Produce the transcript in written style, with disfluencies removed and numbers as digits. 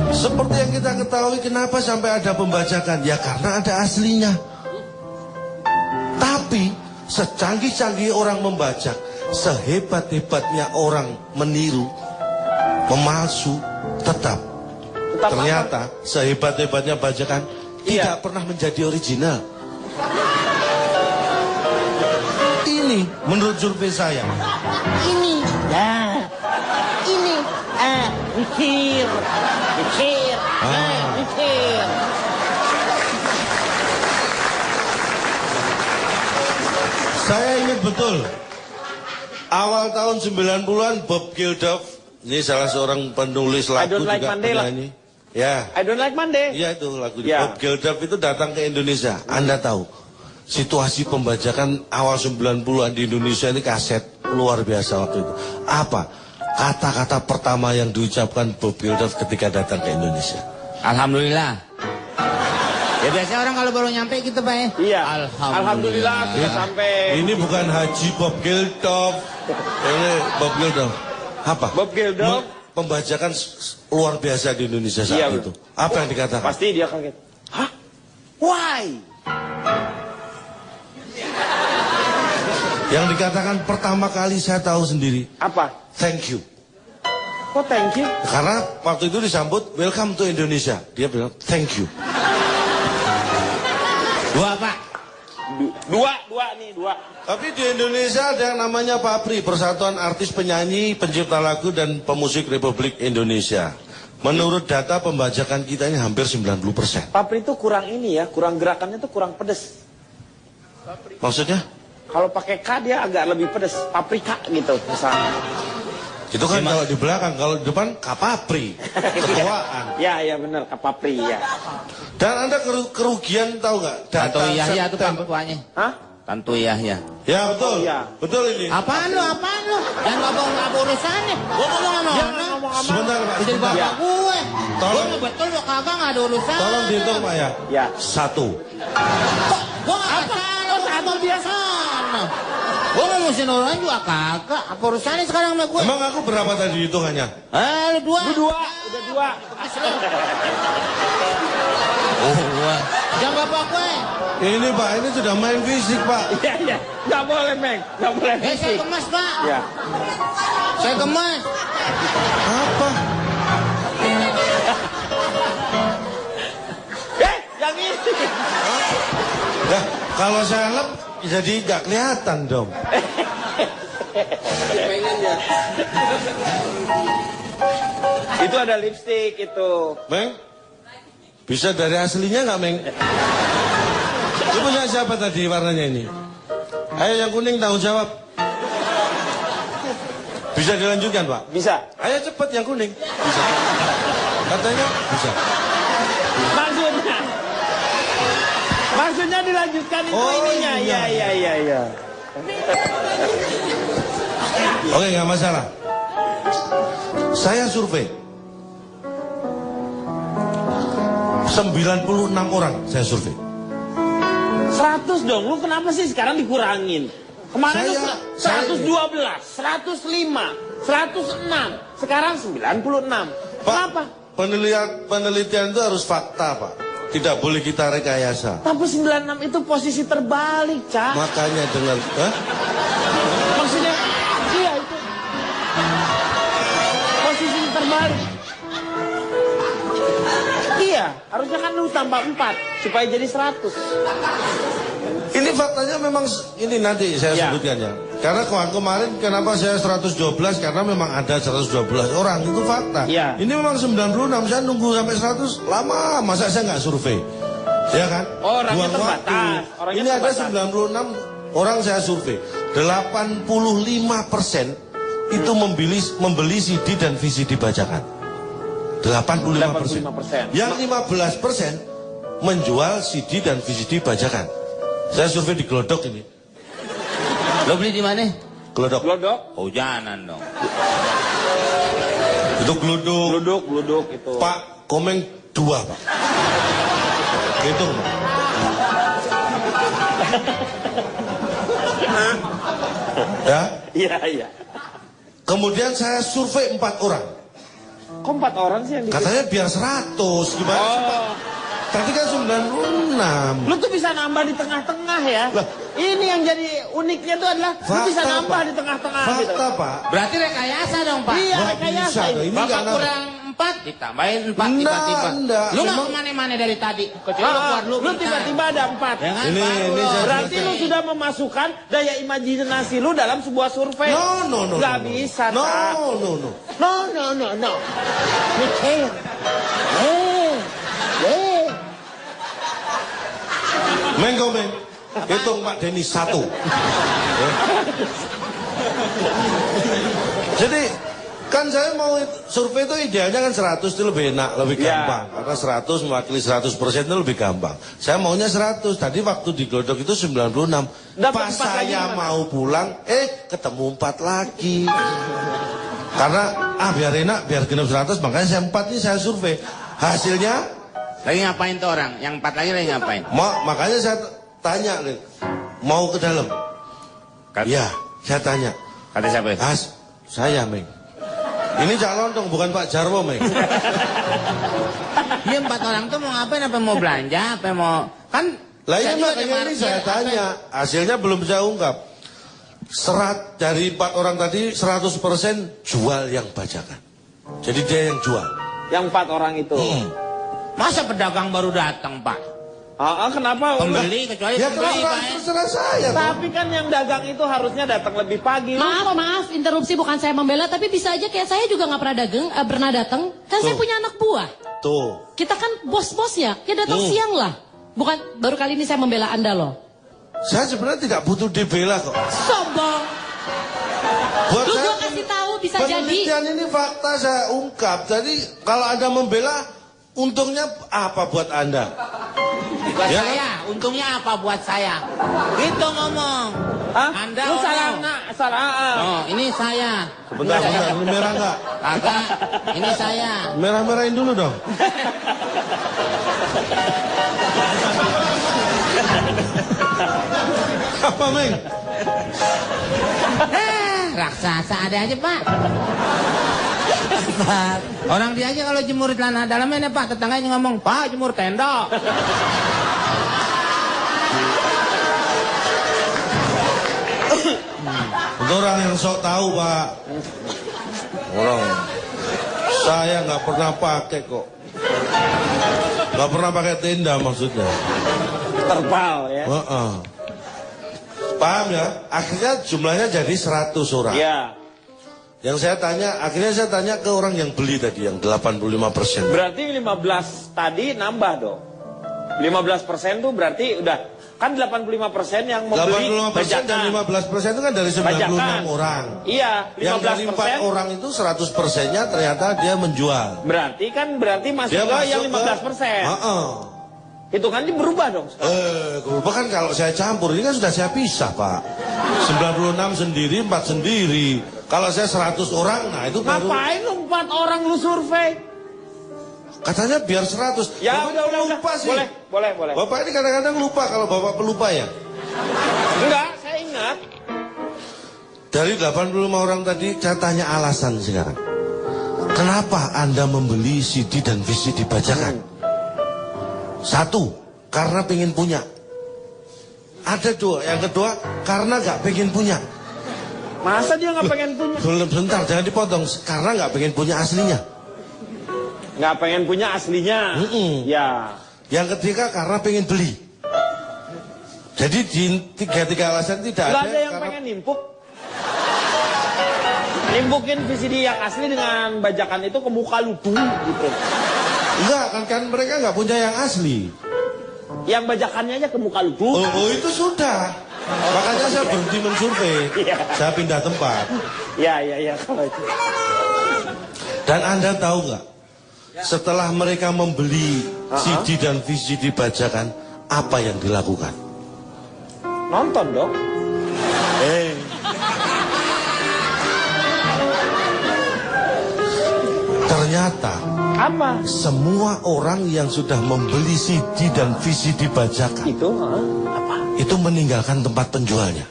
Seperti yang kita ketahui, kenapa sampai ada pembajakan? Ya karena ada aslinya. Tapi secanggih-canggih orang membajak, sehebat-hebatnya orang meniru, memalsu, tetap ternyata apa? Sehebat-hebatnya bajakan tidak pernah menjadi original. Ini menurut survei saya. Ini mikir. Saya ingat betul awal tahun 90-an Bob Geldof, ini salah seorang penulis lagu juga penyanyi. Ya. I Don't Like Monday. Iya itu lagunya. Bob Geldof itu datang ke Indonesia. Anda tahu situasi pembajakan awal 90-an di Indonesia ini kaset luar biasa waktu itu. Apa kata-kata pertama yang diucapkan Bob Geldof ketika datang ke Indonesia? Alhamdulillah. Ya biasanya orang kalau baru nyampe gitu Pak ya. Iya. Alhamdulillah sudah sampai. Ini bukan Haji Bob Geldof. Ini Bob Geldof. Apa? Bob Geldof. Pembajakan luar biasa di Indonesia saat itu. Apa yang dikatakan? Pasti dia kaget. Hah? Why? Yang dikatakan pertama kali saya tahu sendiri. Apa? Thank you. Kok thank you? Karena waktu itu disambut welcome to Indonesia. Dia bilang thank you. Dua Pak. Dua. Tapi di Indonesia ada yang namanya PAPRI, Persatuan Artis Penyanyi, Pencipta Lagu dan Pemusik Republik Indonesia. Menurut data pembajakan kita ini hampir 90%. PAPRI itu kurang ini ya, kurang gerakannya itu kurang pedes. Maksudnya? Kalau pakai K dia agak lebih pedes, paprika gitu misalnya. Itu kan kalau di belakang, kalau di depan Kapapri, ketuaan. Ya benar, Kapapri ya. Dan Anda kerugian tahu nggak? Tanto Yahya itu Pak. Hah? Tanto Yahya. Ya betul, betul ini. Apaan lu? Jangan ngomong apa urusannya. Gua ngomong sama orang. Sebentar Pak. Jadi bapak gue. Tolong. Gua betul lu kagak nggak ada urusan. Tolong dihitung Pak ya. Ya. 1. Gua nggak salah. Satu biasa. Gua ngomongin orang juga kagak. Apa urusannya sekarang sama gue? Emang aku berapa tadi hitungannya? Lu dua. Udah dua. Gua. Jangan bapak gue. Ini Pak, ini sudah main fisik Pak. Iya. Nggak boleh, Meng. Nggak boleh. Saya kemas Pak. Ya. Saya kemas. Apa? Yang ini. Nah, kalau saya lep, jadi nggak kelihatan dong. Pengen ya. Itu ada lipstick itu. Meng? Bisa dari aslinya nggak Meng? Itu punya siapa tadi warnanya ini? Ayo yang kuning tanggung jawab. Bisa dilanjutkan Pak? Bisa. Ayo cepet yang kuning. Bisa. Katanya bisa. Maksudnya dilanjutkan itu ininya. Iya. Oke, nggak masalah. Saya survei 96 orang saya survei. 100 dong, lu kenapa sih sekarang dikurangin? Kemarin itu 112, 105, 106, sekarang 96. Kenapa? Penelitian itu harus fakta Pak. Tidak boleh kita rekayasa. Tapi 96 itu posisi terbalik, Cak. Makanya dengan... Maksudnya, iya itu. Posisi terbalik. Iya, harusnya kan lu tambah 4 supaya jadi 100. Ini faktanya memang, ini nanti saya sebutkan ya. Karena kemarin kenapa saya 112, karena memang ada 112 orang, itu fakta. Ya. Ini memang 96, saya nunggu sampai 100, lama, masa saya nggak survei. Ya kan? Orangnya terbatas. Ini ada 96 orang saya survei. 85% itu membeli CD dan VCD bajakan. 85%. Yang 15% menjual CD dan VCD bajakan. Saya survei di Glodok ini. Lo beli di mana? Glodok. Oh jangan dong. Itu Glodok. Glodok itu. Pak, Komeng 2 Pak. Hitung Pak. Ya. Iya. Kemudian saya survei 4 orang. Kok 4 orang sih yang Katanya biar 100. Gimana sih, Pak? Oh, Tadi kan 96. lu tuh bisa nambah di tengah-tengah ya. Lah. Ini yang jadi uniknya tuh adalah lu bisa nambah Pak. di tengah-tengah gitu. Fakta, Pak. Berarti rekayasa dong, Pak. Iya, Nggak rekayasa bisa, ini. ini Bapak nggak nambah. kurang 4, ditambahin 4 Nggak, tiba-tiba. nggak. Lu nggak Memang- kemana-mana dari tadi. Kecuali lu keluar dulu. Lu tiba-tiba ada 4. Ya kan? Ini Baru lo. saya Berarti lu sudah memasukkan daya imajinasi lu dalam sebuah survei. No. Gak no. bisa, No, Kak. no. Mikir. Meng, kau Meng. Hitung Pak Denny 1. Ya. Jadi kan saya mau survei itu idealnya kan 100 itu lebih enak, lebih Ya. gampang. Karena 100 mewakili 100% itu lebih gampang. Saya maunya 100. Tadi waktu di Glodok itu 96. Dapat Pas 4 lagi saya gimana? mau pulang, ketemu 4 lagi. Karena biar enak, biar genap 100, makanya saya 4 ini saya survei. Hasilnya Lagi ngapain tuh orang? Yang 4 lagi lagi ngapain? makanya saya tanya, Lin, mau ke dalam? Iya, saya tanya. Kata siapa itu? Saya, Meng. Ini calon dong, bukan Pak Jarwo, Meng. Dia 4 orang tuh mau ngapain? Apa mau belanja? Apa mau... Kan... Lah iya saya juga makanya ada ini saya market, tanya. Hasilnya belum saya ungkap. Dari 4 orang tadi, 100% jual yang bajakan. Jadi dia yang jual. Yang 4 orang itu. Masa pedagang baru datang, Pak? Kenapa? Pembeli, kecuali Ya pembeli, Pak. terserah saya. Pak. Tapi kan yang dagang itu harusnya datang lebih pagi. Maaf, interupsi bukan saya membela, tapi bisa aja kayak saya juga nggak pernah datang. Kan saya Tuh. punya anak buah. Tuh. Kita kan bos-bosnya, ya datang siang lah. Bukan baru kali ini saya membela Anda loh. Saya sebenarnya tidak butuh dibela kok. Sombong. Buat Lu saya, gua kasih tahu bisa jadi. penelitian ini fakta saya ungkap. Jadi kalau Anda membela, untungnya apa buat Anda? Buat Ya, saya, untungnya apa buat saya? Gitu ngomong. Hah? Anda Lu salah orang. nggak? Salah. Oh, ini saya. Bentar, ini merah nggak? Kagak, ini saya. Merah-merahin dulu dong. Apa, Meng? Raksasa ada aja, Pak. Orang dia aja kalau jemur celana dalamnya nih, Pak, tetangganya ngomong, "Pak, jemur tenda." Itu orang yang sok tahu, Pak. Orang saya nggak pernah pakai kok. Nggak pernah pakai tenda maksudnya. Terpal ya. Heeh. Paham ya? Akhirnya jumlahnya jadi 100 orang. Iya. Yang saya tanya, akhirnya saya tanya ke orang yang beli tadi, yang 85%. Berarti 15 tadi nambah dong. 15% tuh berarti udah kan 85% yang membeli 85% dan 15% itu kan dari 96 bajakan. orang. Iya, Yang dari 4 15%. orang itu 100%-nya ternyata dia menjual. Berarti masuk Dia ke yang masuk 15%. Heeh. Hitungannya berubah dong sekarang. Berubah kan kalau saya campur, ini kan sudah saya pisah, Pak. 96 sendiri, 4 sendiri. Kalau saya 100 orang, nah itu baru... Ngapain lu 4 orang lu survei? Katanya biar 100. Ya Bapak udah lupa sih. Boleh. Bapak ini kadang-kadang lupa, kalau Bapak pelupa ya. Enggak, saya ingat. Dari 85 orang tadi, saya tanya alasan sekarang. Kenapa Anda membeli CD dan VCD bajakan? 1, karena pengen punya. Ada 2, yang kedua, karena nggak pengen punya. Masa dia nggak pengen punya? Belum, bentar, jangan dipotong. Karena nggak pengen punya aslinya. Nggak pengen punya aslinya. Ya. Yang ketiga, karena pengen beli. Jadi di tiga alasan tidak Nggak ada. ada yang pengen nimpuk. Nimpukin VCD yang asli dengan bajakan itu ke muka lu tuh gitu. Enggak, kan mereka nggak punya yang asli. Yang bajakannya aja ke muka lu tuh. Oh, itu sudah. Makanya saya berhenti mensurvei. Iya. Saya pindah tempat. Ya kalau itu. Dan Anda tahu nggak? Setelah mereka membeli CD dan VCD bajakan, apa yang dilakukan? Nonton dong. Ternyata Apa? semua orang yang sudah membeli CD dan VCD bajakan Itu apa? itu meninggalkan tempat penjualnya.